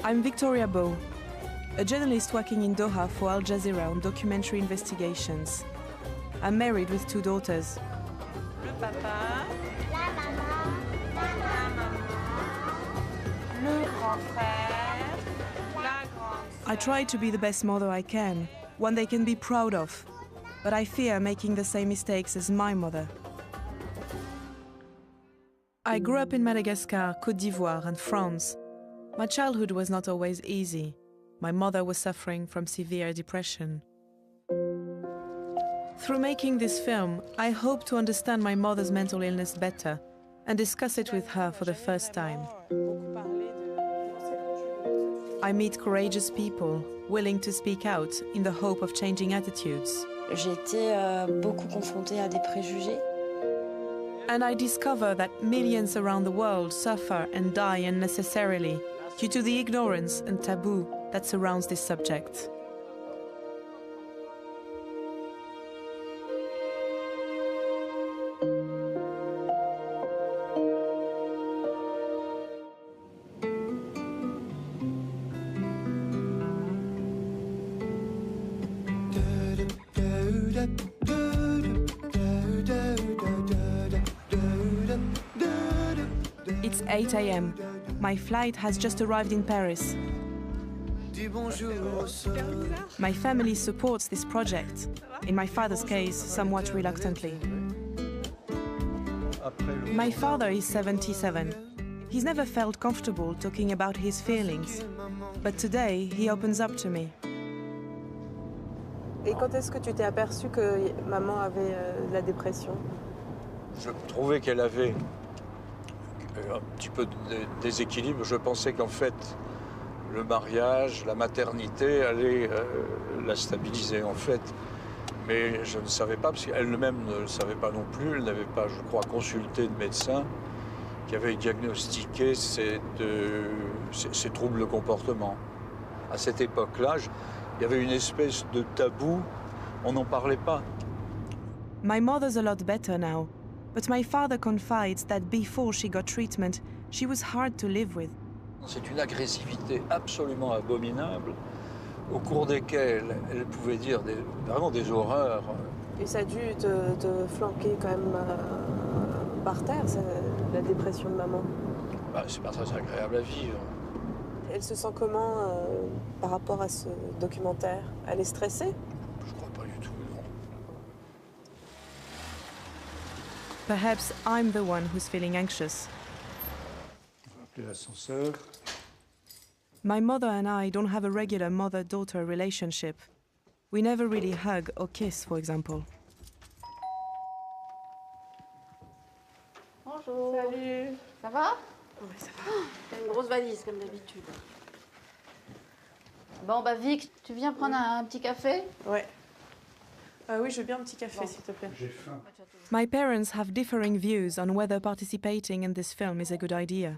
I'm Victoria Bow, a journalist working in Doha for Al Jazeera on documentary investigations. I'm married with 2 daughters. Le papa. La maman. La maman. Le grand frère. La grande sœur. I try to be the best mother I can, one they can be proud of, but I fear making the same mistakes as my mother. I grew up in Madagascar, Côte d'Ivoire and France. My childhood was not always easy. My mother was suffering from severe depression. Through making this film, I hope to understand my mother's mental illness better and discuss it with her for the first time. I meet courageous people willing to speak out in the hope of changing attitudes. J'ai été beaucoup confrontée à des préjugés. And I discover that millions around the world suffer and die unnecessarily due to the ignorance and taboo that surrounds this subject. It's 8 a.m. My flight has just arrived in Paris. My family supports this project, in my father's case, somewhat reluctantly. My father is 77. He's never felt comfortable talking about his feelings, but today he opens up to me. Et quand est-ce que tu t'es aperçu que maman avait de la dépression? Je trouvais qu'elle avait un petit peu de déséquilibre. Je pensais qu'en fait, le mariage, la maternité allait la stabiliser en fait. Mais je ne savais pas, parce qu'elle-même ne le savait pas non plus. Elle n'avait pas, je crois, consulté de médecin qui avait diagnostiqué ces troubles de comportement. À cette époque-là, il y avait une espèce de tabou, on n'en parlait pas. My mother's a lot better now, but my father confides that before she got treatment, she was hard to live with. C'est une agressivité absolument abominable, au cours desquelles elle pouvait dire vraiment des horreurs. Et ça a dû te flanquer quand même par terre, la dépression de maman. Bah, c'est pas très agréable à vivre. Elle se sent comment par rapport à ce documentaire? Elle est stressée? Je crois pas du tout, non. Perhaps I'm the one who's feeling anxious. On va appeler l'ascenseur. My mother and I don't have a regular mother-daughter relationship. We never really hug or kiss, for example. Bonjour. Salut. Ça va? Oui, ça va. T'as une grosse valise comme d'habitude. Bon bah Vic, tu viens prendre un petit café? Ouais. Oui, je veux bien un petit café, s'il te plaît. J'ai faim. My parents have differing views on whether participating in this film is a good idea.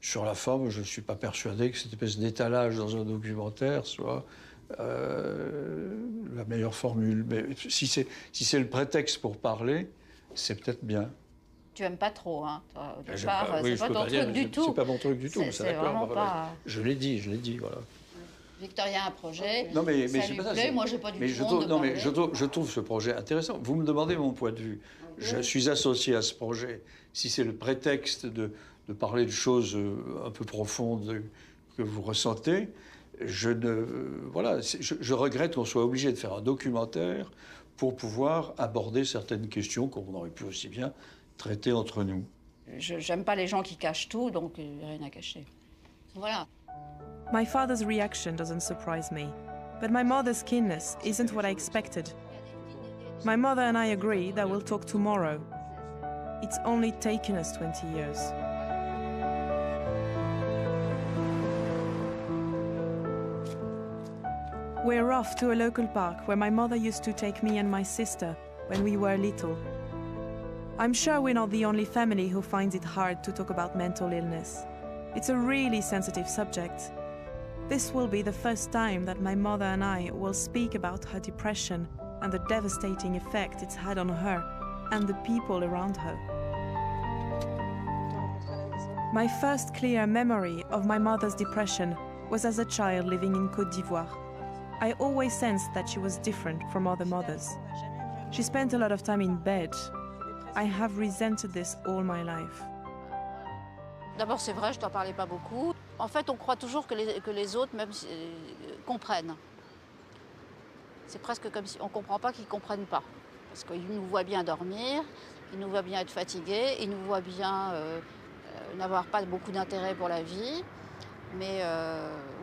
Sur la forme, je ne suis pas persuadé que cette espèce d'étalage dans un documentaire soit la meilleure formule. Mais si c'est le prétexte pour parler, c'est peut-être bien. Tu aimes pas trop, hein, toi, au J'aime départ, pas- oui, c'est je pas peux ton pas dire, truc du tout. C'est pas mon truc du tout, C'est d'accord. vraiment Voilà. pas... Je l'ai dit, voilà. Victoria a un projet, Non, mais ça c'est lui pas ça. plaît, moi j'ai pas du mais tout je honte trouve, de non, mais parler. je trouve ce projet intéressant. Vous me demandez mon point de vue. Je suis associé à ce projet. Si c'est le prétexte de parler de choses un peu profondes que vous ressentez, je regrette qu'on soit obligé de faire un documentaire pour pouvoir aborder certaines questions qu'on aurait pu aussi bien traiter entre nous. J'aime pas les gens qui cachent tout, donc rien à cacher. Voilà. My father's reaction doesn't surprise me, but my mother's keenness isn't what I expected. My mother and I agree that we'll talk tomorrow. It's only taken us 20 years. We're off to a local park where my mother used to take me and my sister when we were little. I'm sure we're not the only family who finds it hard to talk about mental illness. It's a really sensitive subject. This will be the first time that my mother and I will speak about her depression and the devastating effect it's had on her and the people around her. My first clear memory of my mother's depression was as a child living in Côte d'Ivoire. I always sensed that she was different from other mothers. She spent a lot of time in bed. I have resented this all my life. D'abord, c'est vrai, je t'en parlais pas beaucoup. En fait, on croit toujours que les autres même comprennent. C'est presque comme si on ne comprend pas qu'ils ne comprennent pas. Parce qu'ils nous voient bien dormir, ils nous voient bien être fatigués, ils nous voient bien n'avoir pas beaucoup d'intérêt pour la vie. Mais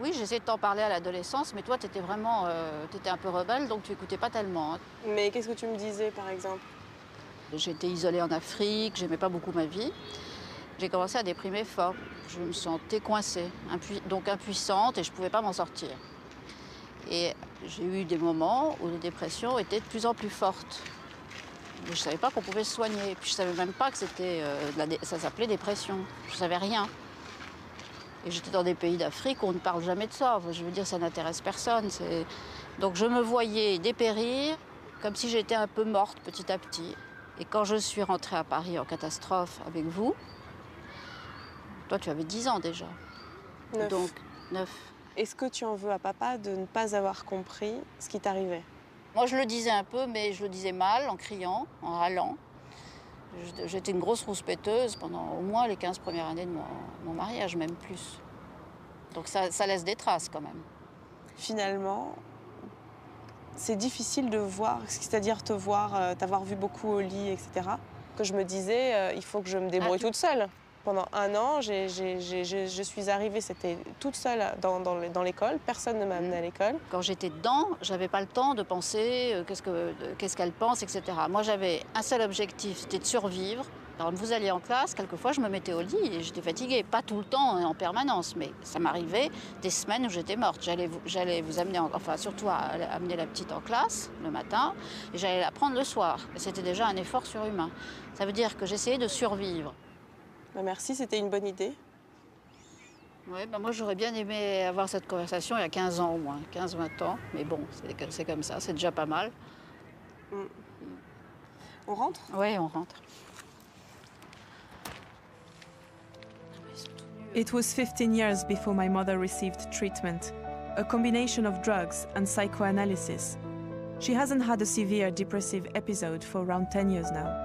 oui, j'essayais de t'en parler à l'adolescence, mais toi, tu étais vraiment t'étais un peu rebelle, donc tu n'écoutais pas tellement. Hein. Mais qu'est-ce que tu me disais, par exemple? J'étais isolée en Afrique, j'aimais pas beaucoup ma vie. J'ai commencé à déprimer fort. Je me sentais coincée, donc impuissante, et je ne pouvais pas m'en sortir. Et j'ai eu des moments où les dépressions étaient de plus en plus fortes. Mais je ne savais pas qu'on pouvait se soigner. Et puis je ne savais même pas que ça s'appelait dépression. Je ne savais rien. Et j'étais dans des pays d'Afrique où on ne parle jamais de ça. Enfin, je veux dire, ça n'intéresse personne. Donc je me voyais dépérir comme si j'étais un peu morte petit à petit. Et quand je suis rentrée à Paris en catastrophe avec vous, toi tu avais 10 ans déjà. 9. Donc 9. Est-ce que tu en veux à papa de ne pas avoir compris ce qui t'arrivait? Moi je le disais un peu, mais je le disais mal, en criant, en râlant. J'étais une grosse rouspéteuse pendant au moins les 15 premières années de mon mariage, même plus. Donc ça laisse des traces quand même. Finalement, c'est difficile de voir, c'est-à-dire te voir, t'avoir vu beaucoup au lit, etc. Que je me disais, il faut que je me débrouille toute seule. Pendant 1 an, je suis arrivée, c'était toute seule dans l'école. Personne ne m'a amenée à l'école. Quand j'étais dedans, j'avais pas le temps de penser qu'est-ce qu'elle pense, etc. Moi, j'avais un seul objectif, c'était de survivre. Quand vous alliez en classe, quelquefois, je me mettais au lit et j'étais fatiguée. Pas tout le temps et en permanence, mais ça m'arrivait des semaines où j'étais morte. J'allais vous amener, enfin surtout à amener la petite en classe le matin, et j'allais la prendre le soir. C'était déjà un effort surhumain. Ça veut dire que j'essayais de survivre. Bah merci, c'était une bonne idée. Oui, moi j'aurais bien aimé avoir cette conversation il y a 15 ans au moins, 15-20 ans. Mais bon, c'est comme ça, c'est déjà pas mal. On rentre? Oui, on rentre. It was 15 years before my mother received treatment, a combination of drugs and psychoanalysis. She hasn't had a severe depressive episode for around 10 years now.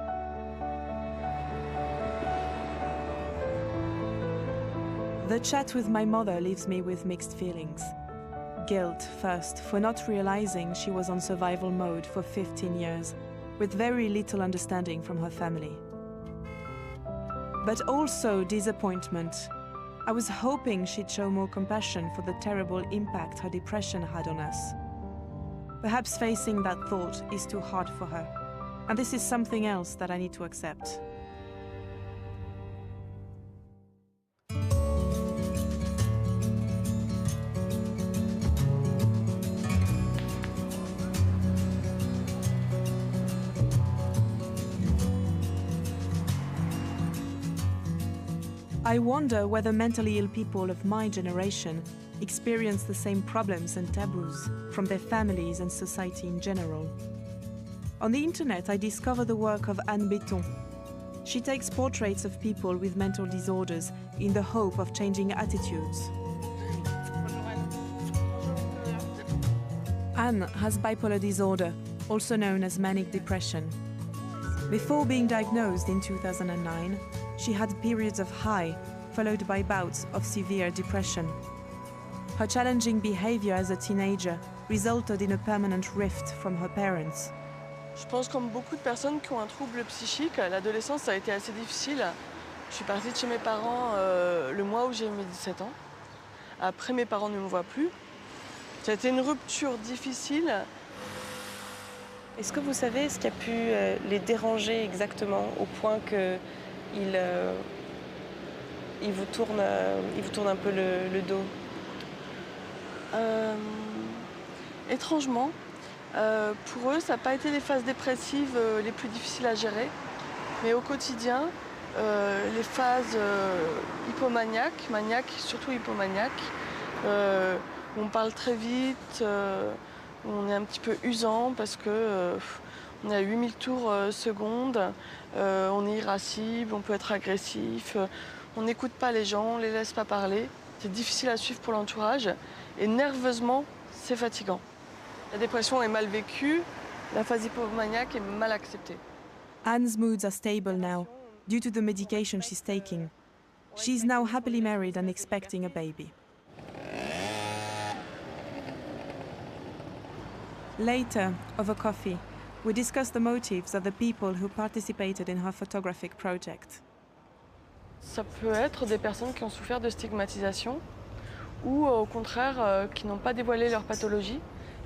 The chat with my mother leaves me with mixed feelings. Guilt first for not realizing she was on survival mode for 15 years, with very little understanding from her family. But also disappointment. I was hoping she'd show more compassion for the terrible impact her depression had on us. Perhaps facing that thought is too hard for her, and this is something else that I need to accept. I wonder whether mentally ill people of my generation experience the same problems and taboos from their families and society in general. On the internet, I discover the work of Anne Béton. She takes portraits of people with mental disorders in the hope of changing attitudes. Anne has bipolar disorder, also known as manic depression. Before being diagnosed in 2009, she had periods of high, followed by bouts of severe depression. Her challenging behavior as a teenager resulted in a permanent rift from her parents. Je pense comme beaucoup de personnes qui ont un trouble psychique, l'adolescence ça a été assez difficile. Je suis partie de chez mes parents le mois où j'ai eu mes 17 ans. Après, mes parents ne me voient plus. Ça a été une rupture difficile. Est-ce que vous savez ce qui a pu les déranger exactement au point qu'ils vous tournent un peu le dos? Étrangement, pour eux, ça n'a pas été les phases dépressives les plus difficiles à gérer. Mais au quotidien, les phases hypomaniaques, maniaques, surtout hypomaniaques, on parle très vite, on est un petit peu usant parce que on est à 8000 tours secondes, on est irascible, on peut être agressif, on n'écoute pas les gens, on ne les laisse pas parler. C'est difficile à suivre pour l'entourage et nerveusement, c'est fatigant. La dépression est mal vécue, la phase hypomaniaque est mal acceptée. Anne's moods are stable now, due to the medication she's taking. She's now happily married and expecting a baby. Later, over coffee, we discuss the motives of the people who participated in her photographic project. Ça peut être des personnes qui ont souffert de stigmatisation ou au contraire qui n'ont pas dévoilé leur pathologie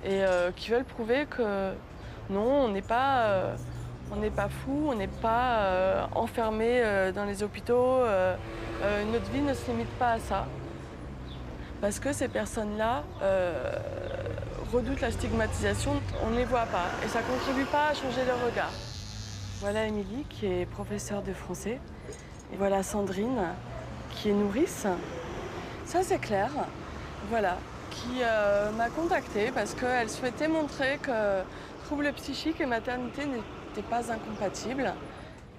et qui veulent prouver que non, on n'est pas fou, on n'est pas enfermé dans les hôpitaux, notre vie ne se limite pas à ça. Parce que ces personnes-là redoutent la stigmatisation, on ne les voit pas et ça ne contribue pas à changer leur regard. Voilà Émilie qui est professeure de français. Et voilà Sandrine qui est nourrice. Ça c'est Claire, voilà, qui m'a contactée parce qu'elle souhaitait montrer que troubles psychiques et maternité n'étaient pas incompatibles.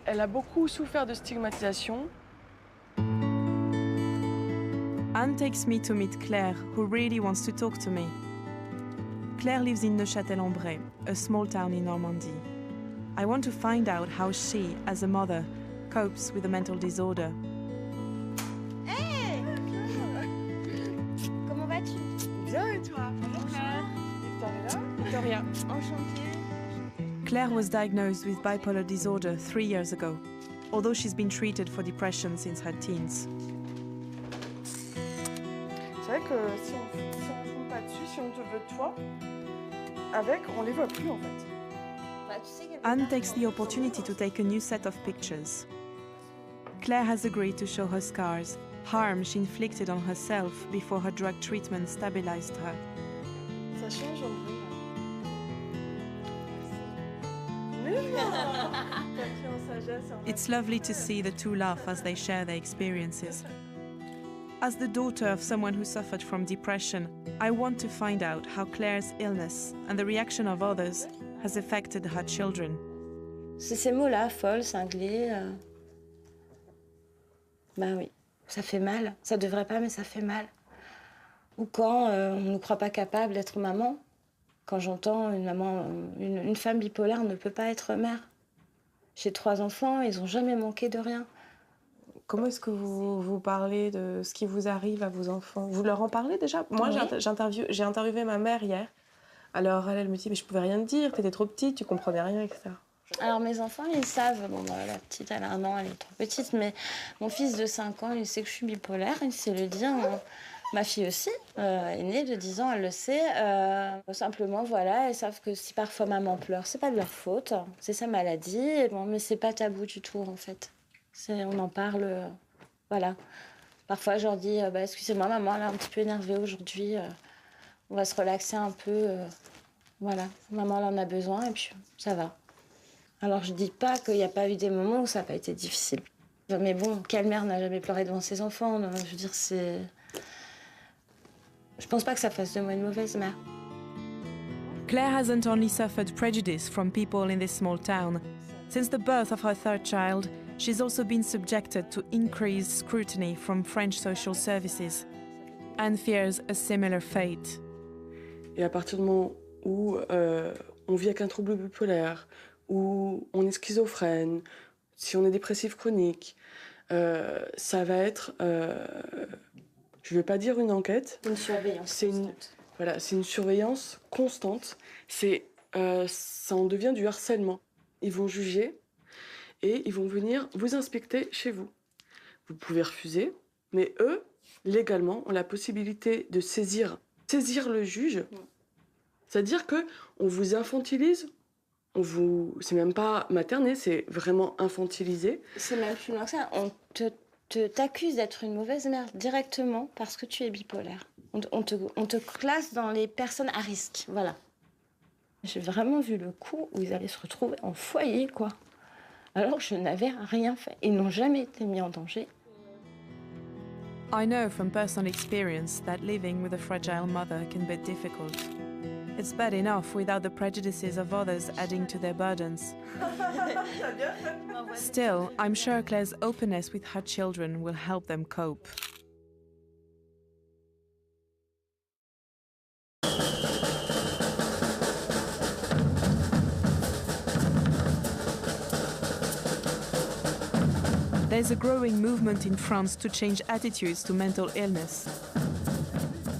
Elle a beaucoup souffert de stigmatisation. Anne takes me to meet Claire, who really wants to talk to me. Claire lives in Neuchâtel-en-Bray, a small town in Normandy. I want to find out how she, as a mother, copes with a mental disorder. Hey, comment vas-tu? Bien et toi? Bonjour Claire. Victoria. Enchantée. Claire was diagnosed with bipolar disorder 3 years ago, although she's been treated for depression since her teens. C'est vrai que si on ne filme pas dessus, si on te veut toi, avec, on les voit plus en fait. Bah, tu sais Anne takes the opportunity to take a new set of pictures. Claire has agreed to show her scars, harm she inflicted on herself before her drug treatment stabilized her. Ça change en bruit. Mais non. T'as pris en sagesse, en It's lovely to see the two laugh as they share their experiences. As the daughter of someone who suffered from depression, I want to find out how Claire's illness and the reaction of others has affected her children. C'est ces mots-là, folle, cinglée. Ben oui, ça fait mal. Ça devrait pas, mais ça fait mal. Ou quand on ne croit pas capable d'être maman. Quand j'entends une maman, une femme bipolaire ne peut pas être mère. J'ai 3 enfants, ils n'ont jamais manqué de rien. Comment est-ce que vous parlez de ce qui vous arrive à vos enfants? Vous leur en parlez déjà? Moi, Oui. j'ai interviewé ma mère hier. Alors, elle me dit, mais je pouvais rien te dire, t'étais trop petite, tu comprenais rien, etc. Alors mes enfants, ils savent. Bon, bah, la petite, elle a 1 an, elle est trop petite, mais mon fils de 5 ans, il sait que je suis bipolaire, il sait le dire. Ma fille aussi, aînée de 10 ans, elle le sait. Simplement, voilà, elles savent que si parfois maman pleure, c'est pas de leur faute, c'est sa maladie. Et bon, mais c'est pas tabou du tout, en fait. On en parle, voilà. Parfois, je leur dis, bah, excusez-moi, maman, elle est un petit peu énervée aujourd'hui. On va se relaxer un peu. Voilà, maman, elle en a besoin, et puis ça va. Alors, je dis pas qu'il n'y a pas eu des moments où ça n'a pas été difficile. Mais bon, quelle mère n'a jamais pleuré devant ses enfants? Je veux dire, c'est... Je pense pas que ça fasse de moi une mauvaise mère. Claire hasn't only suffered prejudice from people in this small town. Since the birth of her 3rd child, she's also been subjected to increased scrutiny from French social services. Anne fears a similar fate. Et à partir du moment où on vit avec un trouble bipolaire, où on est schizophrène, si on est dépressif chronique, ça va être, je ne vais pas dire une enquête. Une surveillance constante. Voilà, c'est une surveillance constante. Ça en devient du harcèlement. Ils vont juger et ils vont venir vous inspecter chez vous. Vous pouvez refuser, mais eux, légalement, ont la possibilité de saisir le juge. C'est-à-dire qu'on vous infantilise, c'est même pas materné, c'est vraiment infantilisé. C'est même plus loin que ça. On t'accuse d'être une mauvaise mère directement parce que tu es bipolaire. On te classe dans les personnes à risque, voilà. J'ai vraiment vu le coup où ils allaient se retrouver en foyer, quoi. Alors que je n'avais rien fait. Ils n'ont jamais été mis en danger. I know from personal experience that living with a fragile mother can be difficult. It's bad enough without the prejudices of others adding to their burdens. Still, I'm sure Claire's openness with her children will help them cope. There's a growing movement in France to change attitudes to mental illness.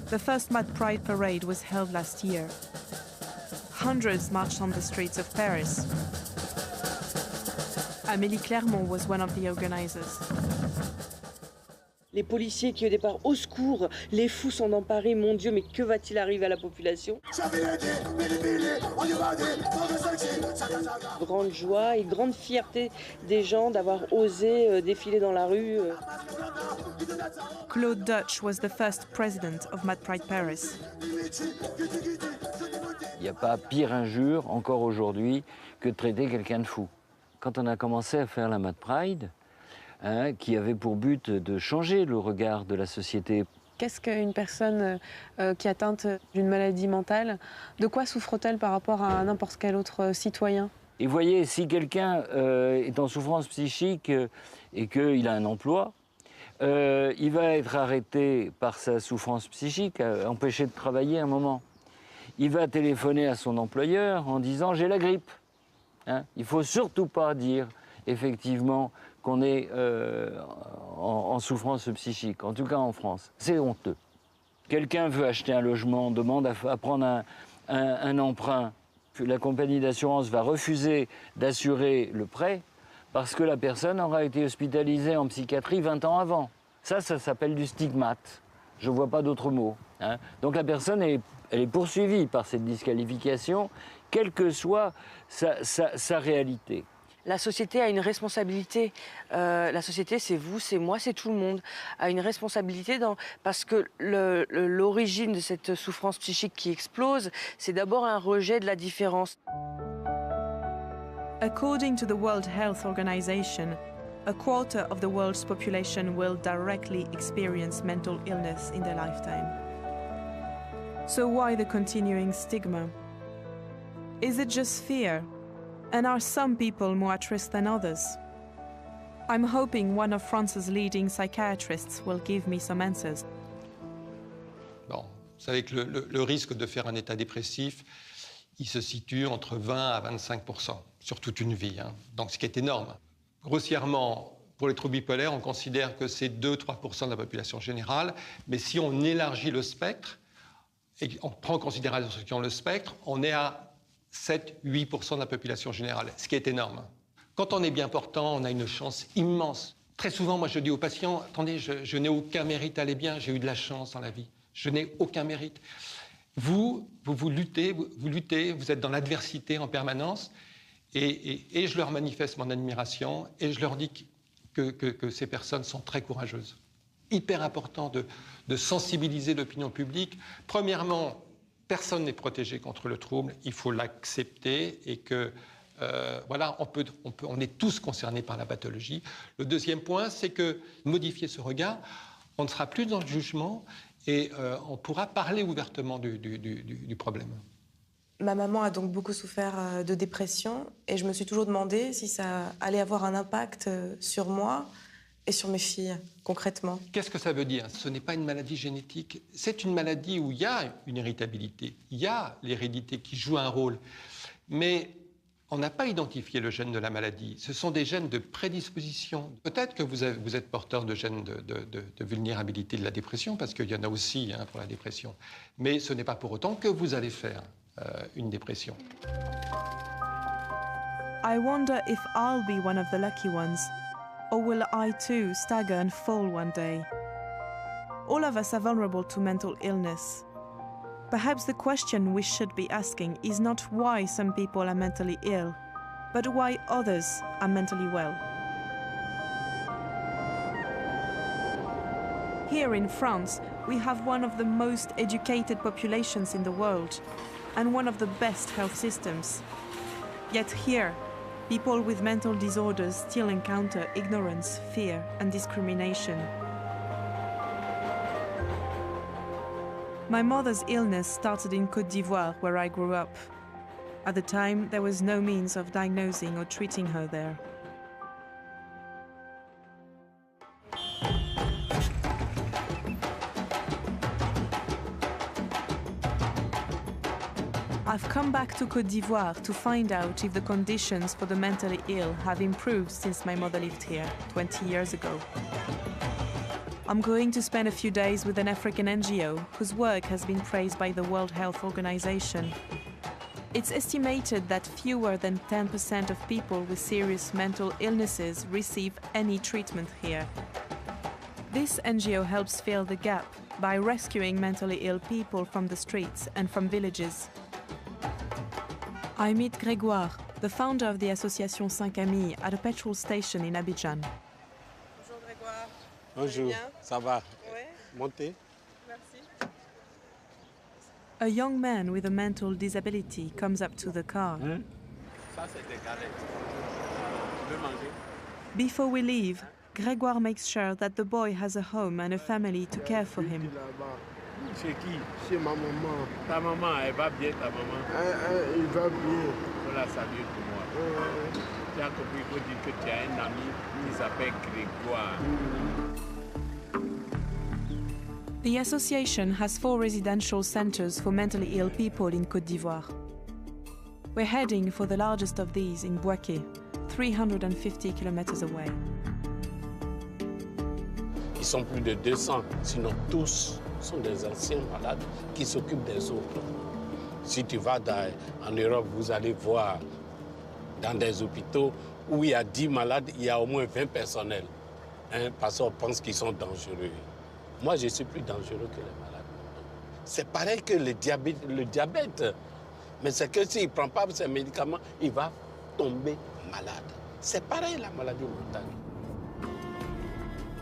The first Mad Pride parade was held last year. Hundreds marched on the streets of Paris. Amélie Clermont was one of the organizers. Les policiers qui au départ, au secours, les fous sont emparés, mon Dieu, mais que va-t-il arriver à la population? Grande joie et grande fierté des gens d'avoir osé défiler dans la rue. Claude Dutch was the first president of Mad Pride Paris. Il n'y a pas pire injure, encore aujourd'hui, que de traiter quelqu'un de fou. Quand on a commencé à faire la Mad Pride, qui avait pour but de changer le regard de la société. Qu'est-ce qu'une personne qui est atteinte d'une maladie mentale, de quoi souffre-t-elle par rapport à n'importe quel autre citoyen? Et voyez, si quelqu'un est en souffrance psychique et qu'il a un emploi, il va être arrêté par sa souffrance psychique, empêché de travailler un moment. Il va téléphoner à son employeur en disant « j'ai la grippe ». Il ne faut surtout pas dire effectivement qu'on est en souffrance psychique, en tout cas en France. C'est honteux. Quelqu'un veut acheter un logement, demande à prendre un emprunt, la compagnie d'assurance va refuser d'assurer le prêt parce que la personne aura été hospitalisée en psychiatrie 20 ans avant. Ça s'appelle du stigmate. Je ne vois pas d'autre mot. Donc la personne, elle est poursuivie par cette disqualification, quelle que soit sa réalité. La société a une responsabilité. La société, c'est vous, c'est moi, c'est tout le monde. A une responsabilité parce que l'origine de cette souffrance psychique qui explose, c'est d'abord un rejet de la différence. According to the World Health Organization, a quarter of the world's population will directly experience mental illness in their lifetime. So why the continuing stigma? Is it just fear? And are some people more at risk than others? I'm hoping one of France's leading psychiatrists will give me some answers. Bon, vous savez que le risque de faire un état dépressif, il se situe entre 20 à 25% sur toute une vie, donc ce qui est énorme. Grossièrement, pour les troubles bipolaires, on considère que c'est 2-3% de la population générale, mais si on élargit le spectre, et on prend en considération ceux qui ont le spectre, on est à 7-8% de la population générale, ce qui est énorme. Quand on est bien portant, on a une chance immense. Très souvent, moi, je dis aux patients, attendez, je n'ai aucun mérite à aller bien, j'ai eu de la chance dans la vie. Je n'ai aucun mérite. Vous luttez, vous êtes dans l'adversité en permanence, et je leur manifeste mon admiration, et je leur dis que ces personnes sont très courageuses. Hyper important de sensibiliser l'opinion publique. Premièrement, personne n'est protégé contre le trouble, il faut l'accepter et que, voilà, on est tous concernés par la pathologie. Le deuxième point, c'est que modifier ce regard, on ne sera plus dans le jugement et on pourra parler ouvertement du problème. Ma maman a donc beaucoup souffert de dépression et je me suis toujours demandé si ça allait avoir un impact sur moi et sur mes filles, concrètement. Qu'est-ce que ça veut dire? Ce n'est pas une maladie génétique. C'est une maladie où il y a une héritabilité, il y a l'hérédité qui joue un rôle. Mais on n'a pas identifié le gène de la maladie. Ce sont des gènes de prédisposition. Peut-être que vous êtes porteur de gènes de vulnérabilité de la dépression, parce qu'il y en a aussi pour la dépression. Mais ce n'est pas pour autant que vous allez faire une dépression. I wonder if I'll be one of the lucky ones. Or will I too stagger and fall one day? All of us are vulnerable to mental illness. Perhaps the question we should be asking is not why some people are mentally ill, but why others are mentally well. Here in France, we have one of the most educated populations in the world and one of the best health systems. Yet here, people with mental disorders still encounter ignorance, fear, and discrimination. My mother's illness started in Côte d'Ivoire, where I grew up. At the time, there was no means of diagnosing or treating her there. I've come come back to Côte d'Ivoire to find out if the conditions for the mentally ill have improved since my mother lived here 20 years ago. I'm going to spend a few days with an African NGO whose work has been praised by the World Health Organization. It's estimated that fewer than 10% of people with serious mental illnesses receive any treatment here. This NGO helps fill the gap by rescuing mentally ill people from the streets and from villages. I meet Grégoire, the founder of the association 5 Amis, at a petrol station in Abidjan. Bonjour Grégoire. Bonjour, ça va? Oui. Montez. Merci. A young man with a mental disability comes up to the car. Ça, c'est des galettes. Tu veux manger? Before we leave, Grégoire makes sure that the boy has a home and a family to care for him. Chez qui? Chez ma maman. Ta maman, elle va bien, ta maman? Elle va bien. Faut la saluer pour moi. Tu as compris, il faut dire que tu as un ami qui s'appelle Grégoire. The association has 4 residential centres for mentally ill people in Côte d'Ivoire. We're heading for the largest of these in Bouaké, 350 kilometers away. Ils sont plus de 200, sinon tous sont des anciens malades qui s'occupent des autres. Si tu vas en Europe, vous allez voir dans des hôpitaux où il y a 10 malades, il y a au moins 20 personnels. Parce qu'on pense qu'ils sont dangereux. Moi, je suis plus dangereux que les malades. C'est pareil que le diabète. Mais c'est que s'il ne prend pas ses médicaments, il va tomber malade. C'est pareil la maladie mentale.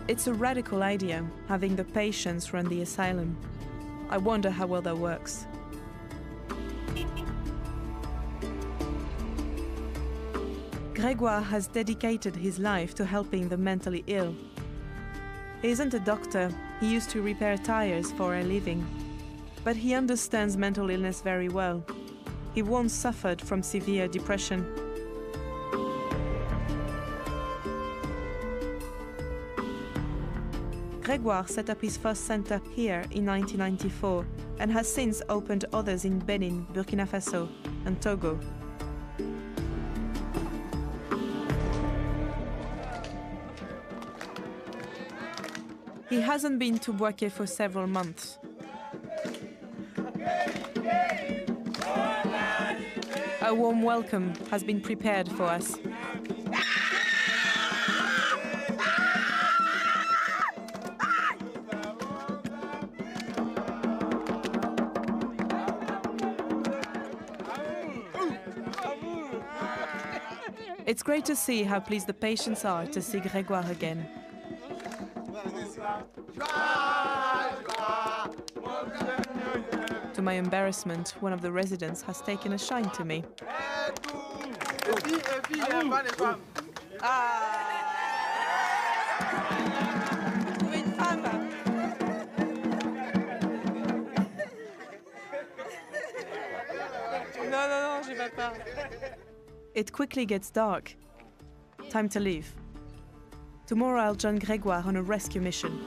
It's a radical idea, having the patients run the asylum. I wonder how well that works. Grégoire has dedicated his life to helping the mentally ill. He isn't a doctor, he used to repair tires for a living. But he understands mental illness very well. He once suffered from severe depression. Grégoire set up his first center here in 1994 and has since opened others in Benin, Burkina Faso, and Togo. He hasn't been to Bouaké for several months. A warm welcome has been prepared for us. It's great to see how pleased the patients are to see Grégoire again. To my embarrassment, one of the residents has taken a shine to me. Non, j'y vais pas. It quickly gets dark. Time to leave. Tomorrow I'll join Grégoire on a rescue mission.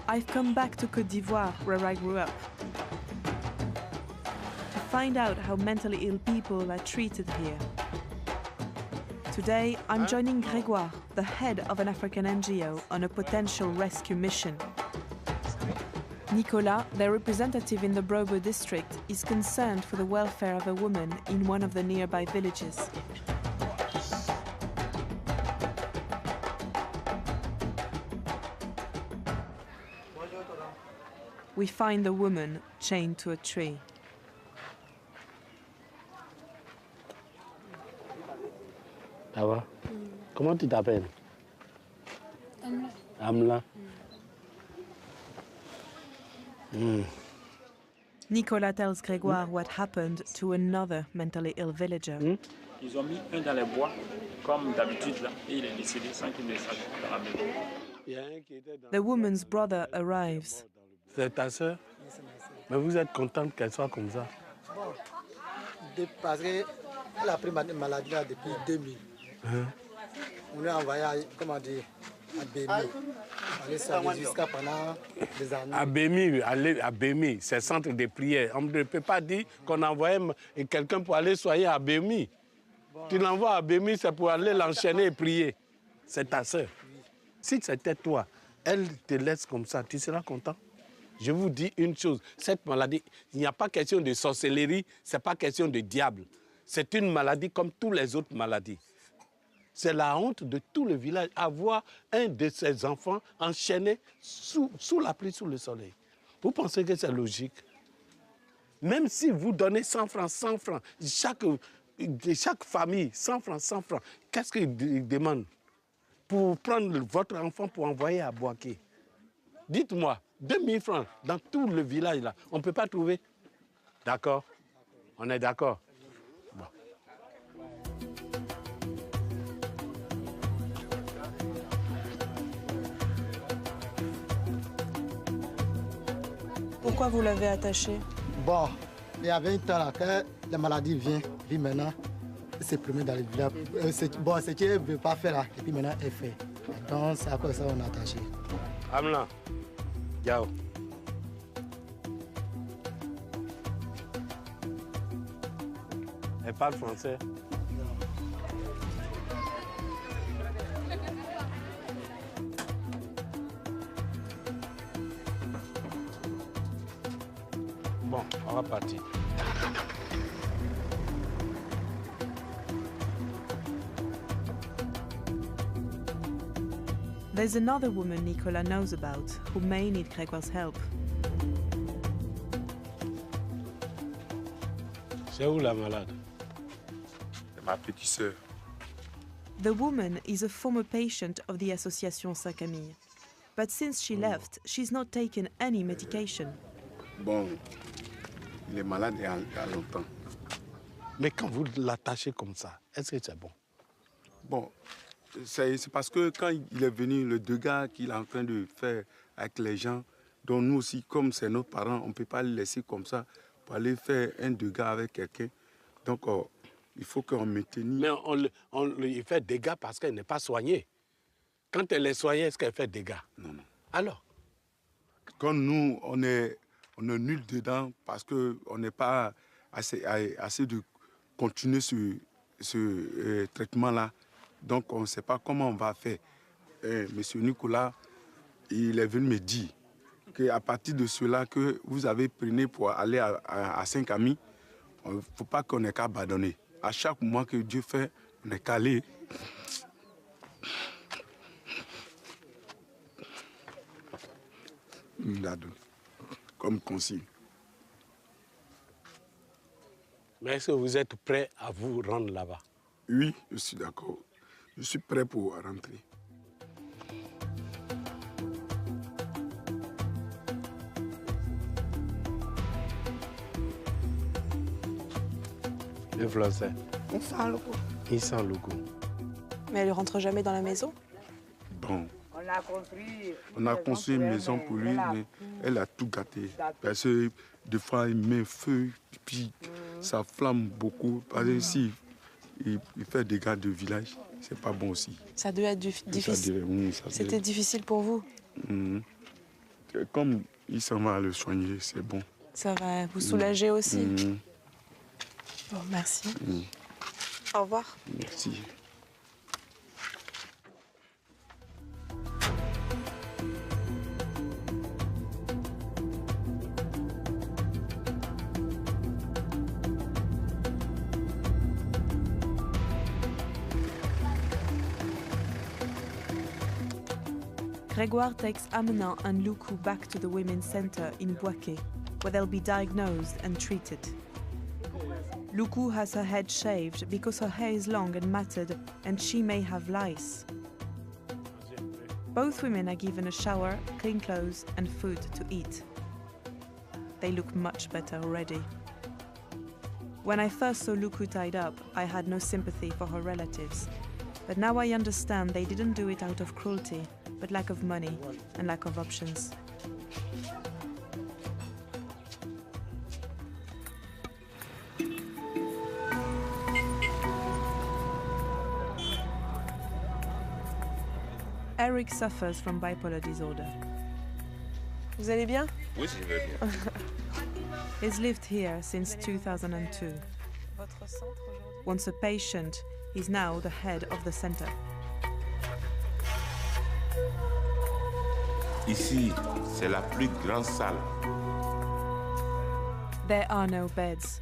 I've come back to Côte d'Ivoire, where I grew up, to find out how mentally ill people are treated here. Today, I'm joining Grégoire, the head of an African NGO, on a potential rescue mission. Nicolas, their representative in the Brobo district, is concerned for the welfare of a woman in one of the nearby villages. We find the woman chained to a tree. Ça va? Comment tu t'appelles? Amla. Amla. Nicolas tells Grégoire what happened to another mentally ill villager. Ils ont mis un dans les bois, comme d'habitude, là, et il est décédé sans qu'il ne sache dans la maison. The woman's brother arrives. C'est ta sœur? Mais vous êtes contente qu'elle soit comme ça? Parce qu'elle a pris ma maladie là depuis 2000. On est envoyé, comment dire, à Bémi. On est soigné jusqu'à pendant des années. À Bémi, c'est centre de prière. On ne peut pas dire qu'on envoyait quelqu'un pour aller soigner à Bémi. Bon. Tu l'envoies à Bémi, c'est pour aller l'enchaîner et prier. C'est ta sœur. Oui. Si c'était toi, elle te laisse comme ça, tu seras content? Je vous dis une chose, cette maladie, il n'y a pas question de sorcellerie, ce n'est pas question de diable. C'est une maladie comme toutes les autres maladies. C'est la honte de tout le village, avoir un de ses enfants enchaîné sous la pluie, sous le soleil. Vous pensez que c'est logique? Même si vous donnez 100 francs, chaque famille, 100 francs, qu'est-ce qu'ils demandent pour prendre votre enfant pour envoyer à Boaké? Dites-moi, 2000 francs dans tout le village, là, on ne peut pas trouver? D'accord? On est d'accord? Bon. Pourquoi vous l'avez attaché? Bon, il y avait un temps là, quand la maladie vient maintenant, c'est premier dans le village. Bon, ce qu'elle ne veut pas faire là, et puis maintenant elle fait. Donc c'est à cause de ça qu'on a attaché. Amna, Yao. Elle parle français? Bon, on va partir. There's another woman Nicolas knows about who may need Grégoire's help. C'est où la malade? C'est ma petite sœur. The woman is a former patient of the Association Saint-Camille. But since she left, she's not taken any medication. Bon, il est malade il y a longtemps. Mais quand vous l'attachez comme ça, est-ce que c'est bon? Bon, c'est parce que quand il est venu, le dégât qu'il est en train de faire avec les gens, donc nous aussi, comme c'est nos parents, on ne peut pas le laisser comme ça pour aller faire un dégât avec quelqu'un. Donc, il faut qu'on maintienne. Mais on lui fait dégâts parce qu'elle n'est pas soignée. Quand elle est soignée, est-ce qu'elle fait dégâts? Non, non. Alors? Comme nous, on est nul dedans parce qu'on n'est pas assez de continuer ce traitement-là. Donc, on ne sait pas comment on va faire. Monsieur Nicolas, il est venu me dire qu'à partir de cela que vous avez pris pour aller à Saint-Camille, il ne faut pas qu'on ait qu'à abandonner. À chaque mois que Dieu fait, on est qu'à aller. Il l'a donné comme consigne. Mais est-ce que vous êtes prêt à vous rendre là-bas? Oui, je suis d'accord. Je suis prêt pour rentrer. Le français. Il sent le goût. Il sent le goût. Mais elle ne rentre jamais dans la maison? Bon. On a construit une maison pour lui, mais elle a tout gâté. Parce que des fois, il met feu, puis ça flamme beaucoup. Parce que si il fait des dégâts de village, c'est pas bon aussi. Ça doit être difficile. C'était difficile pour vous? Comme il s'en va le soigner, c'est bon. Ça va vous soulager aussi? Bon, merci. Au revoir. Merci. Grégoire takes Amna and Luku back to the Women's Center in Boaké, where they'll be diagnosed and treated. Luku has her head shaved because her hair is long and matted and she may have lice. Both women are given a shower, clean clothes and food to eat. They look much better already. When I first saw Luku tied up, I had no sympathy for her relatives. But now I understand they didn't do it out of cruelty, but lack of money and lack of options. Eric suffers from bipolar disorder. Vous allez bien? Oui, je vais bien. He's lived here since 2002. Votre centre aujourd'hui? Once a patient, he's now the head of the center. Ici, c'est la plus grande salle. There are no beds.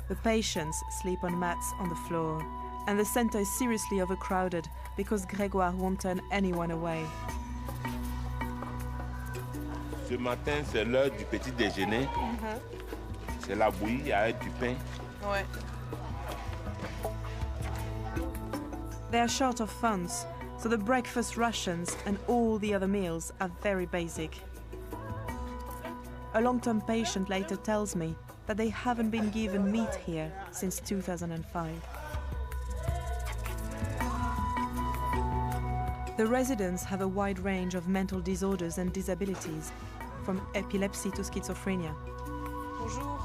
The patients sleep on mats on the floor, and the center is seriously overcrowded because Grégoire won't turn anyone away. Ce matin, c'est l'heure du petit déjeuner. C'est la bouillie avec du pain. Ouais. They are short of funds, so the breakfast rations and all the other meals are very basic. A long-term patient later tells me that they haven't been given meat here since 2005. The residents have a wide range of mental disorders and disabilities, from epilepsy to schizophrenia. Bonjour.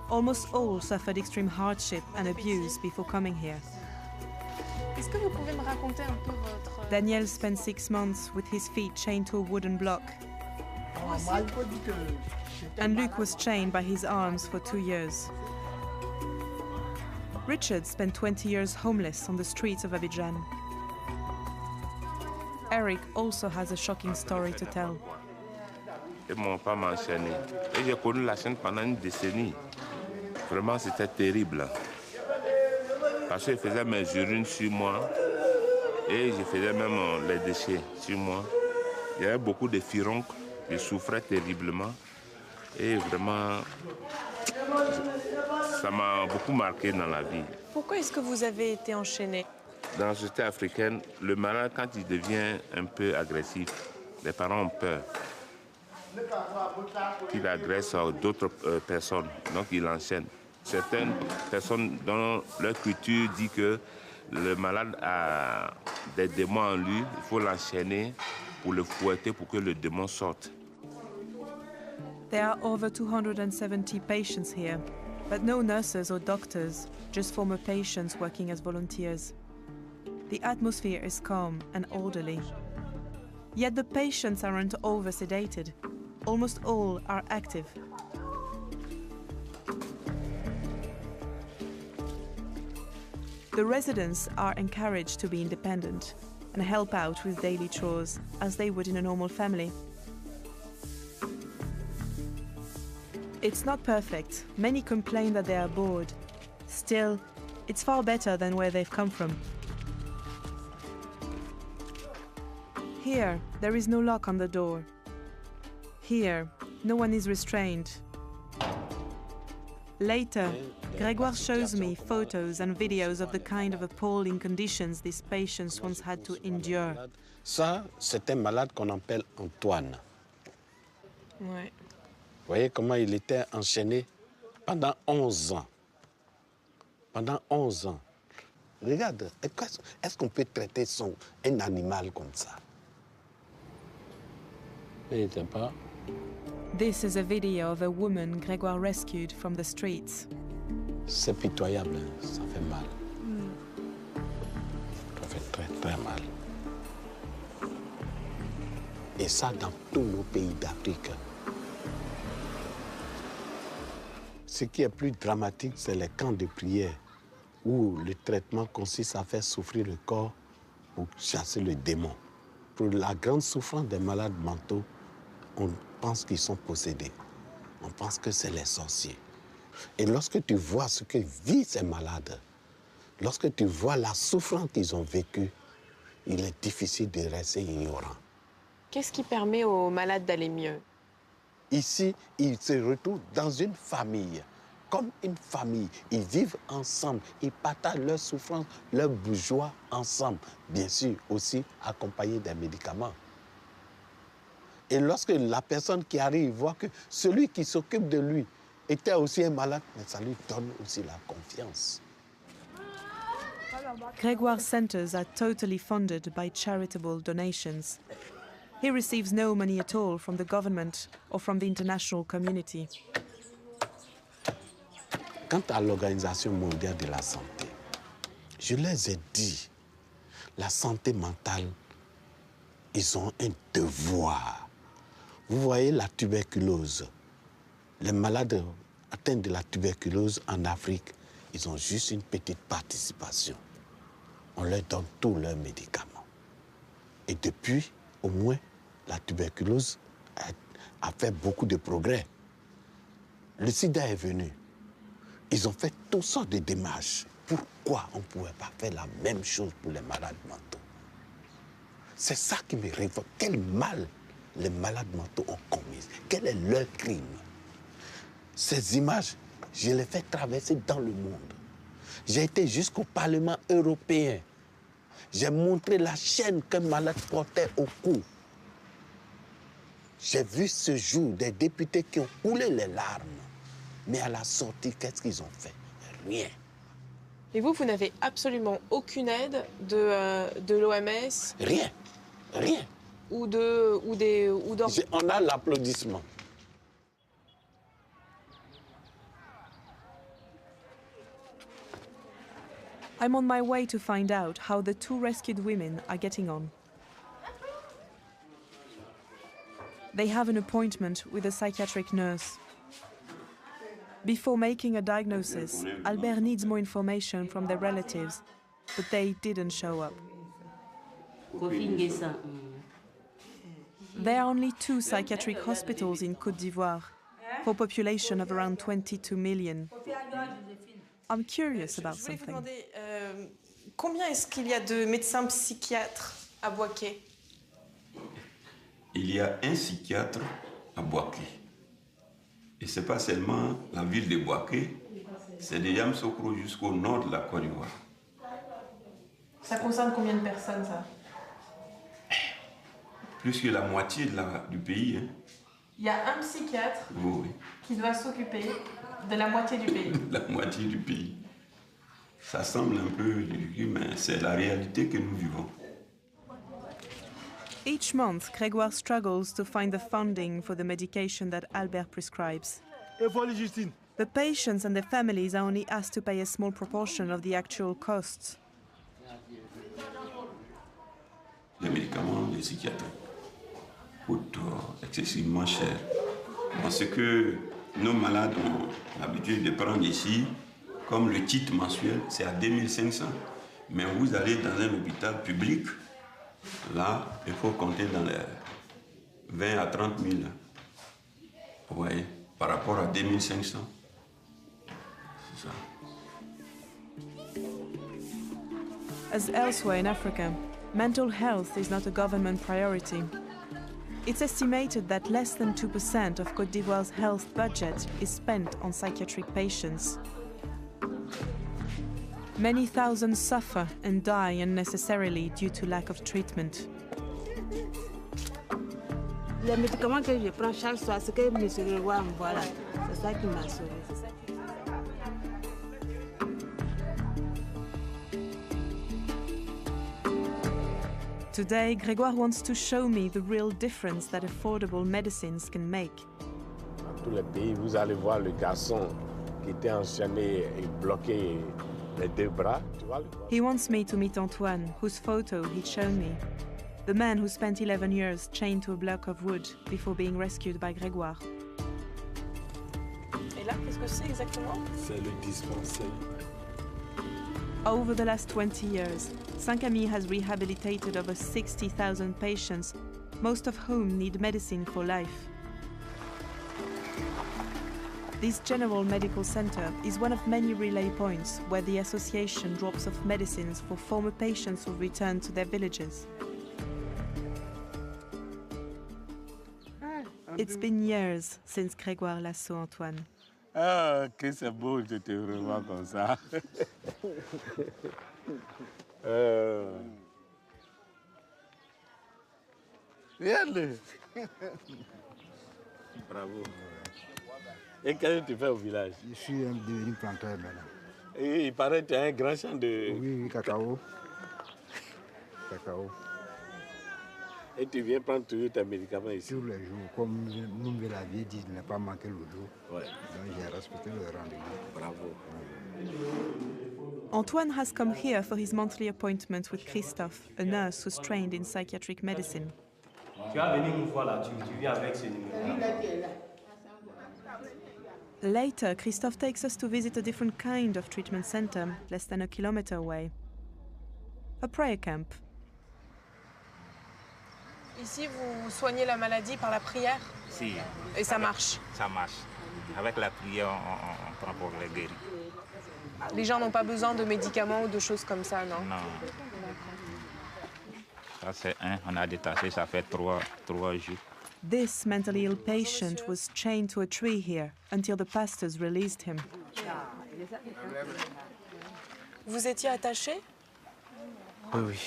Almost all suffered extreme hardship and abuse before coming here. Est-ce que vous pouvez me raconter un peu votre... Daniel spent 6 months with his feet chained to a wooden block. And Luc was chained by his arms for 2 years. Richard spent 20 years homeless on the streets of Abidjan. Eric also has a shocking story to tell. Ils ne m'ont pas enchaîné. Et j'ai connu la chaîne pendant une décennie. Vraiment, c'était terrible. Parce que je faisais mes urines sur moi et je faisais même les déchets sur moi. Il y avait beaucoup de furoncles, je souffrais terriblement et vraiment, ça m'a beaucoup marqué dans la vie. Pourquoi est-ce que vous avez été enchaîné? Dans la société africaine, le malade, quand il devient un peu agressif, les parents ont peur qu'il agresse d'autres personnes, donc il enchaîne. Certaines personnes dans leur culture disent que le malade a des démons en lui, il faut l'enchaîner pour le fouetter pour que le démon sorte. There are over 270 patients here, but no nurses or doctors, just former patients working as volunteers. The atmosphere is calm and orderly. Yet the patients aren't over-sedated. Almost all are active. The residents are encouraged to be independent and help out with daily chores as they would in a normal family. It's not perfect. Many complain that they are bored. Still, it's far better than where they've come from. Here, there is no lock on the door. Here, no one is restrained. Later, Grégoire shows me photos and videos of the kind of appalling conditions these patients once had to endure. Ça, c'est un malade qu'on appelle Antoine. Ouais. Vous voyez comment il était enchaîné pendant 11 ans. Pendant 11 ans. Regarde, est-ce qu'on peut traiter un animal comme ça? Il n'était pas. This is a video of a woman Grégoire rescued from the streets. C'est pitoyable, hein? Ça fait mal. Ça fait très, très mal. Et ça dans tous nos pays d'Afrique. Ce qui est plus dramatique, c'est les camps de prière, où le traitement consiste à faire souffrir le corps pour chasser le démon. Pour la grande souffrance des malades mentaux, on pense qu'ils sont possédés. On pense que c'est les sorciers. Et lorsque tu vois ce que vivent ces malades, lorsque tu vois la souffrance qu'ils ont vécue, il est difficile de rester ignorant. Qu'est-ce qui permet aux malades d'aller mieux? Ici, ils se retrouvent dans une famille, comme une famille. Ils vivent ensemble, ils partagent leurs souffrances, leurs joies ensemble. Bien sûr, aussi accompagnés des médicaments. Et lorsque la personne qui arrive voit que celui qui s'occupe de lui était aussi un malade, ça lui donne aussi la confiance. Grégoire centers are totally funded by charitable donations. He receives no money at all from the government or from the international community. Quant à l'Organisation mondiale de la santé, je les ai dit, la santé mentale ils ont un devoir. Vous voyez la tuberculose. Les malades atteints de la tuberculose en Afrique, ils ont juste une petite participation. On leur donne tous leurs médicaments. Et depuis, au moins, la tuberculose a fait beaucoup de progrès. Le sida est venu. Ils ont fait toutes sortes de démarches. Pourquoi on ne pouvait pas faire la même chose pour les malades mentaux? C'est ça qui me révolte. Quel mal les malades mentaux ont commis? Quel est leur crime? Ces images, je les fais traverser dans le monde. J'ai été jusqu'au Parlement européen. J'ai montré la chaîne qu'un malade portait au cou. J'ai vu ce jour des députés qui ont coulé les larmes. Mais à la sortie, qu'est-ce qu'ils ont fait? Rien. Et vous n'avez absolument aucune aide de l'OMS? Rien. Rien. On a l'applaudissement. I'm on my way to find out how the two rescued women are getting on. They have an appointment with a psychiatric nurse. Before making a diagnosis, Albert needs more information from their relatives, but they didn't show up. There are only 2 psychiatric hospitals in Côte d'Ivoire, for a population of around 22 million. I'm curious about something. Je voulais vous demander, combien est-ce qu'il y a de médecins psychiatres à Bouaké? Il y a un psychiatre à Bouaké. Et ce n'est pas seulement la ville de Bouaké, c'est de Yamoussoukro jusqu'au nord de la Côte d'Ivoire. Ça concerne combien de personnes, ça? Plus que la moitié du pays. Hein. Il y a un psychiatre oui. qui doit s'occuper de la moitié du pays. La moitié du pays. Ça semble un peu ridicule, mais c'est la réalité que nous vivons. Each month, Grégoire struggles to find the funding for the medication that Albert prescribes. The patients and their families are only asked to pay a small proportion of the actual costs. Les médicaments des psychiatres coûtent excessivement cher. Parce que nos malades ont l'habitude de prendre ici, comme le titre mensuel, c'est à 2500. Mais vous allez dans un hôpital public, là, il faut compter dans les 20 à 30 000. Vous voyez, par rapport à 2500. C'est ça. As elsewhere in Africa, mental health is not a government priority. It's estimated that less than 2% of Côte d'Ivoire's health budget is spent on psychiatric patients. Many thousands suffer and die unnecessarily due to lack of treatment. Les médicaments que je prends chaque soir, c'est que M. Grégoire me voit là. C'est ça qui m'a sauvé. Today, Grégoire wants to show me the real difference that affordable medicines can make. Dans tous les pays, vous allez voir le garçon qui était enchaîné et bloqué les 2 bras. Tu vois, He wants me to meet Antoine, whose photo he'd shown me. The man who spent 11 years chained to a block of wood before being rescued by Grégoire. Et là, qu'est-ce que c'est exactement? C'est le dispensaire. Over the last 20 years, Saint-Camille has rehabilitated over 60,000 patients, most of whom need medicine for life. This general medical center is one of many relay points where the association drops off medicines for former patients who return to their villages. It's been years since Grégoire last saw Antoine. Ah, que c'est beau de te revoir comme ça. Regarde-le. Bravo. Et qu'est-ce que tu fais au village? Je suis devenu planteur maintenant. Et il paraît que tu as un grand champ de... Oui, cacao. Cacao. Et tu viens prendre toujours tes médicaments ici? Tous les jours, comme nous me l'avez dit, ne pas manquer le jour. Ouais. Donc j'ai respecté le rendez-vous. Bravo. Antoine has come here for his monthly appointment with Christophe, a nurse who's trained in psychiatric medicine. Tu vas venir me voir là, tu viens avec ce numéro-là. Later, Christophe takes us to visit a different kind of treatment center, less than a kilometer away. A prayer camp. Ici, vous soignez la maladie par la prière? Si. Et ça marche? Ça marche. Avec la prière, on prend pour les guérir. Les gens n'ont pas besoin de médicaments ou de choses comme ça, non? Non. Ça, c'est un. On a détaché, ça fait trois jours. This mentally ill patient was chained to a tree here until the pastors released him. Vous étiez attaché? Oui.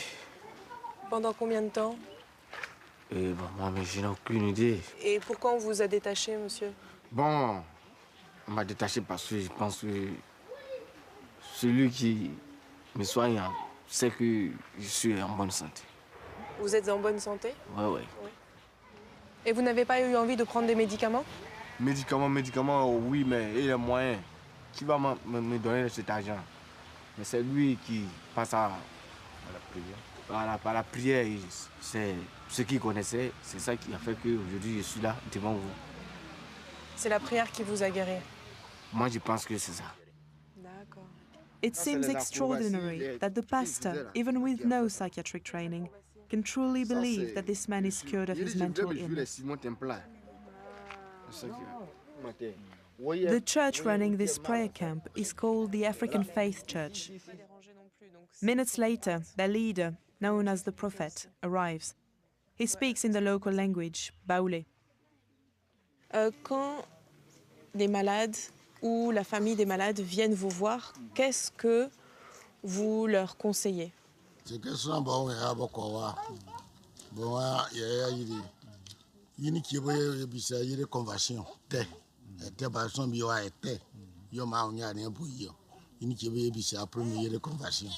Pendant combien de temps? Moi, mais je n'ai aucune idée. Et pourquoi on vous a détaché, monsieur? Bon, on m'a détaché parce que je pense que celui qui me soigne sait que je suis en bonne santé. Vous êtes en bonne santé? Oui. Et vous n'avez pas eu envie de prendre des médicaments? Médicaments, oui, mais il y a moyen. Qui va me donner cet argent? Mais c'est lui qui passe à la prière. Par la prière, c'est ce qu'il connaissait. C'est ça qui a fait qu'aujourd'hui, je suis là devant vous. C'est la prière qui vous a guéri? Moi, je pense que c'est ça. D'accord. It seems extraordinary that the pastor, even with no psychiatric training, can truly believe that this man is cured of his mental illness. The church running this prayer camp is called the African Faith Church. Minutes later, their leader, known as the Prophet, arrives. He speaks in the local language, Baoulé. Quand des malades ou la famille des malades viennent vous voir, qu'est-ce que vous leur conseillez? C'est que ça, bon, il y a beaucoup de bon, il y a des conversions. Te barson bi wa ete yo ma onya ne bu yo ini ke be bi sa premier de conversion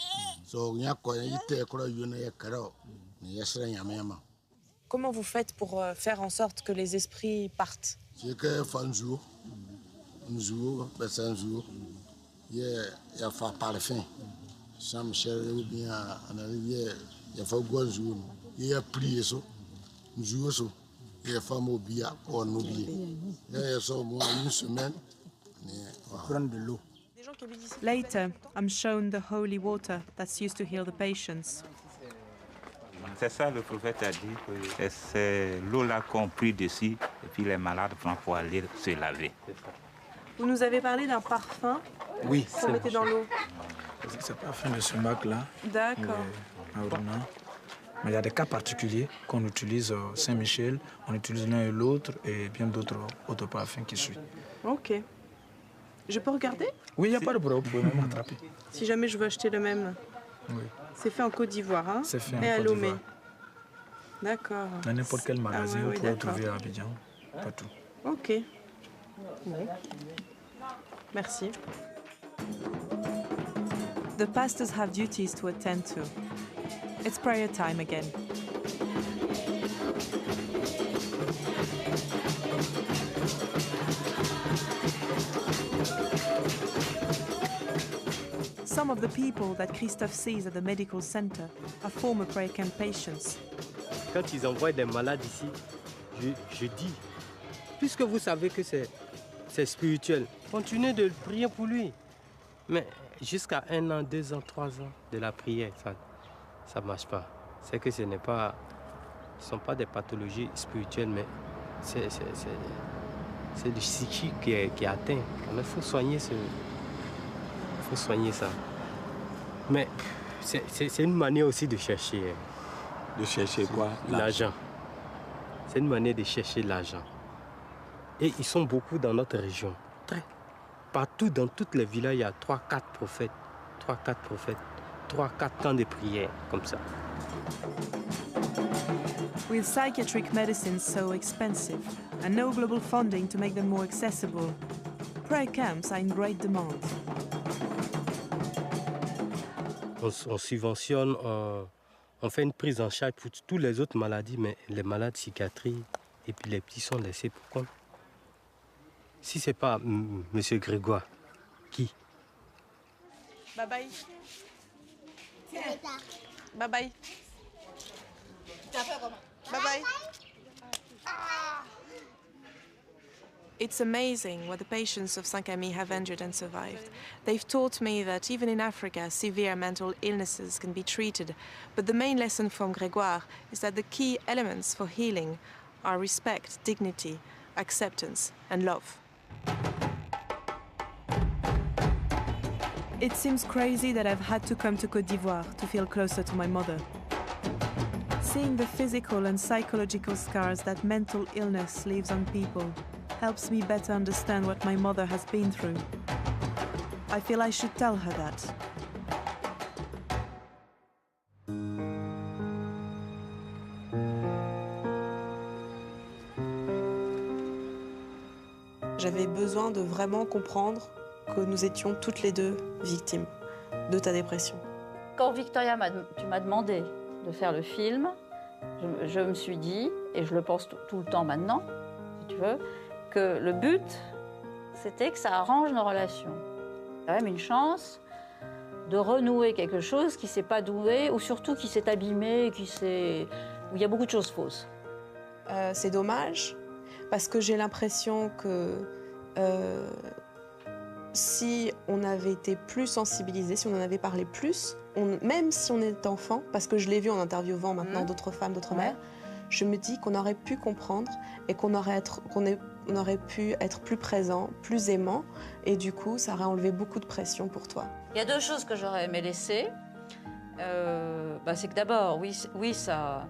so nya ko ite ko yo na yakaro ne yasra nyamema. Comment vous faites pour faire en sorte que les esprits partent? C'est que un jour un jour il fa par la fin Saint-Michel ou bien en arrivé il fa go jour il a prié so jour so il fa mo bia on oublie il so moi une semaine prendre de l'eau. Later, I'm shown the holy water that's used to heal the patients. C'est ça, le prophète a dit que c'est l'eau-là qu'on prie dessus et puis les malades prennent pour aller se laver. Vous nous avez parlé d'un parfum qu'on mettait dans l'eau. C'est pas parfum de sumac-là. D'accord. Mais il y a des cas particuliers qu'on utilise Saint-Michel, on utilise l'un et l'autre et bien d'autres autres parfums qui suivent. Ok. Je peux regarder? Oui, il n'y a pas de problème, vous pouvez même attraper. Si jamais je veux acheter le même. Oui. C'est fait en Côte d'Ivoire, hein? C'est fait en et à Côte Lomé. d'Ivoire. D'accord. Dans n'importe quel magasin, oui, vous pouvez le trouver à Abidjan, partout. Ok. Bon. Merci. The pastors have duties to attend to. It's prayer time again. Some of the people that Christophe sees at the medical center are former prayer camp patients. Quand ils envoient des malades ici, je dis, puisque vous savez que c'est spirituel, continuez de prier pour lui. Mais jusqu'à 1 an, 2 ans, 3 ans de la prière, ça ne marche pas. C'est que ce n'est pas... Ce ne sont pas des pathologies spirituelles, mais c'est du psychique qui est atteint. Il faut soigner ça. Mais c'est une manière aussi de chercher. De chercher quoi? L'argent. C'est une manière de chercher l'argent. Et ils sont beaucoup dans notre région. Partout, dans toutes les villages, il y a 3-4 prophètes. 3-4 camps de prière, comme ça. With psychiatric medicines so expensive and no global funding to make them more accessible, prayer camps are in great demand. On subventionne, on fait une prise en charge pour toutes les autres maladies, mais les malades psychiatriques et puis les petits sont laissés pour compte. Si ce n'est pas M. Grégoire, qui? Bye bye. Bye bye. Bye bye. It's amazing what the patients of Saint-Camille have endured and survived. They've taught me that even in Africa, severe mental illnesses can be treated. But the main lesson from Grégoire is that the key elements for healing are respect, dignity, acceptance, and love. It seems crazy that I've had to come to Côte d'Ivoire to feel closer to my mother. Seeing the physical and psychological scars that mental illness leaves on people helps me better understand what my mother has been through. I feel I should tell her that. J'avais besoin de vraiment comprendre que nous étions toutes les deux victimes de ta dépression. Quand Victoria, tu m'as demandé de faire le film, je me suis dit, et je le pense tout le temps maintenant, si tu veux, que le but, c'était que ça arrange nos relations. C'est quand même une chance de renouer quelque chose qui ne s'est pas doué, ou surtout qui s'est abîmé, où il y a beaucoup de choses fausses. C'est dommage, parce que j'ai l'impression que si on avait été plus sensibilisés, si on en avait parlé plus, même si on est enfant, parce que je l'ai vu en interviewant maintenant d'autres femmes, d'autres mères, je me dis qu'on aurait pu comprendre et qu'on aurait pu être plus présent, plus aimant, et du coup, ça aurait enlevé beaucoup de pression pour toi. Il y a deux choses que j'aurais aimé laisser. C'est que d'abord, oui, ça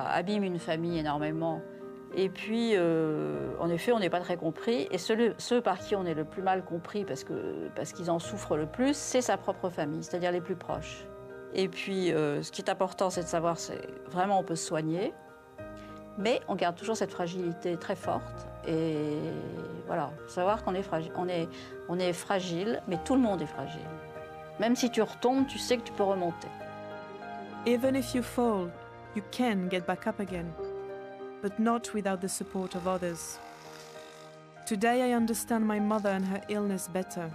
abîme une famille énormément. Et puis, en effet, on n'est pas très compris. Et ceux par qui on est le plus mal compris, parce qu'ils en souffrent le plus, c'est sa propre famille, c'est-à-dire les plus proches. Et puis, ce qui est important, c'est de savoir, vraiment, on peut se soigner, mais on garde toujours cette fragilité très forte. Et voilà, savoir qu'on est fragile. On est fragile, mais tout le monde est fragile. Même si tu retombes, tu sais que tu peux remonter. Even if you fall, you can get back up again, but not without the support of others. Today I understand my mother and her illness better.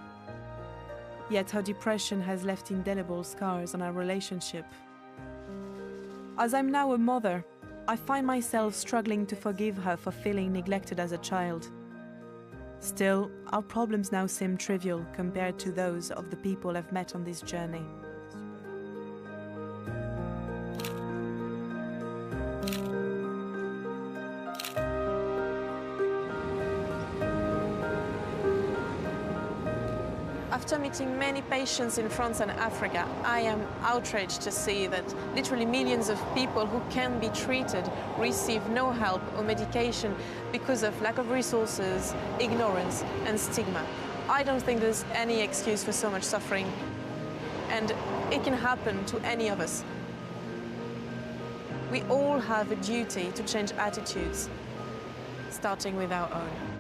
Yet her depression has left indelible scars on our relationship. As I'm now a mother, I find myself struggling to forgive her for feeling neglected as a child. Still, our problems now seem trivial compared to those of the people I've met on this journey. After meeting many patients in France and Africa, I am outraged to see that literally millions of people who can be treated receive no help or medication because of lack of resources, ignorance, and stigma. I don't think there's any excuse for so much suffering, and it can happen to any of us. We all have a duty to change attitudes, starting with our own.